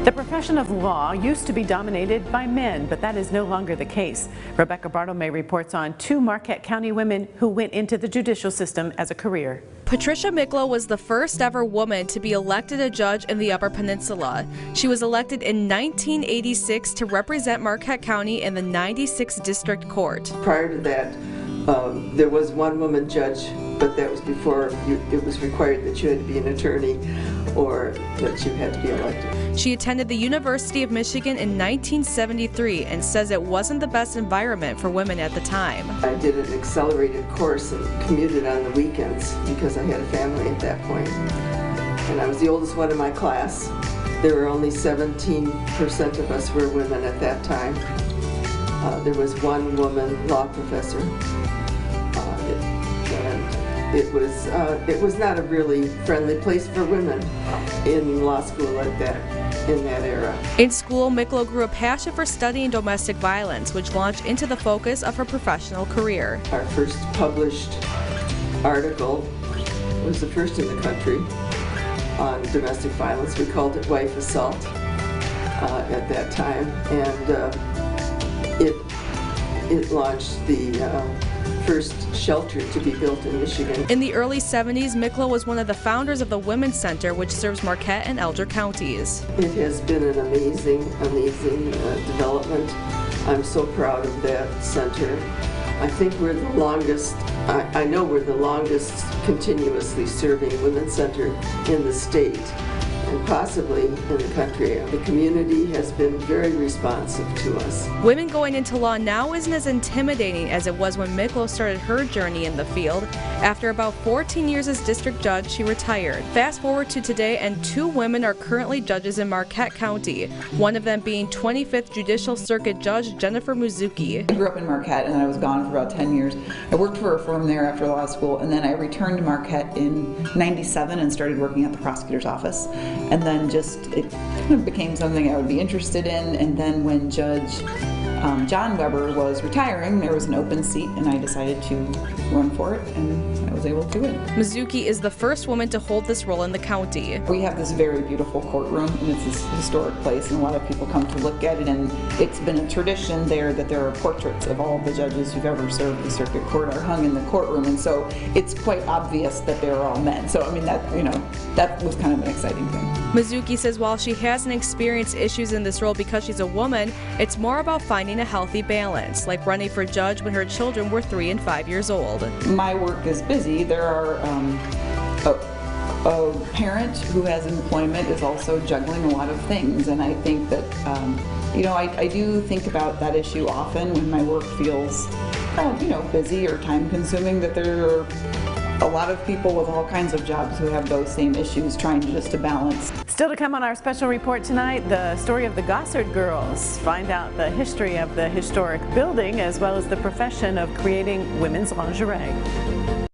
The profession of law used to be dominated by men, but that is no longer the case. Rebecca Bartlemay reports on two Marquette County women who went into the judicial system as a career. Patricia Miklo was the first ever woman to be elected a judge in the Upper Peninsula. She was elected in 1986 to represent Marquette County in the 96th District Court. Prior to that, there was one woman judge, but that was before it was required that you had to be an attorney or that you had to be elected. She attended the University of Michigan in 1973 and says it wasn't the best environment for women at the time. I did an accelerated course and commuted on the weekends because I had a family at that point. And I was the oldest one in my class. There were only 17% of us were women at that time. There was one woman law professor. It was not a really friendly place for women in law school in that era. In school, Miklo grew a passion for studying domestic violence, which launched into the focus of her professional career. Our first published article was the first in the country on domestic violence. We called it Wife Assault at that time, and it launched the first shelter to be built in Michigan. In the early 70s, Miklo was one of the founders of the Women's Center, which serves Marquette and Elder counties. It has been an amazing development. I'm so proud of that center. I think we're the longest, I know we're the longest continuously serving women's center in the state and possibly in the country. The community has been very responsive to us. Women going into law now isn't as intimidating as it was when Miklo started her journey in the field. After about 14 years as district judge, she retired. Fast forward to today, and two women are currently judges in Marquette County, one of them being 25th Judicial Circuit Judge Jennifer Muzuki. I grew up in Marquette and I was gone for about 10 years. I worked for a firm there after law school, and then I returned to Marquette in '97 and started working at the prosecutor's office. And then it kind of became something I would be interested in. And then when Judge John Weber was retiring, there was an open seat, and I decided to run for it, and I was able to win. Muzuki is the first woman to hold this role in the county. We have this very beautiful courtroom, and it's this historic place, and a lot of people come to look at it, and it's been a tradition there that there are portraits of all the judges who've ever served the circuit court are hung in the courtroom, and so it's quite obvious that they're all men. So I mean, that was kind of an exciting thing. Muzuki says while she hasn't experienced issues in this role because she's a woman, it's more about finding a healthy balance, like running for judge when her children were 3 and 5 years old. My work is busy. There are a parent who has employment is also juggling a lot of things, and I think that I do think about that issue often when my work feels busy or time consuming, that there are a lot of people with all kinds of jobs who have those same issues trying to balance. Still to come on our special report tonight, the story of the Gossard girls. Find out the history of the historic building as well as the profession of creating women's lingerie.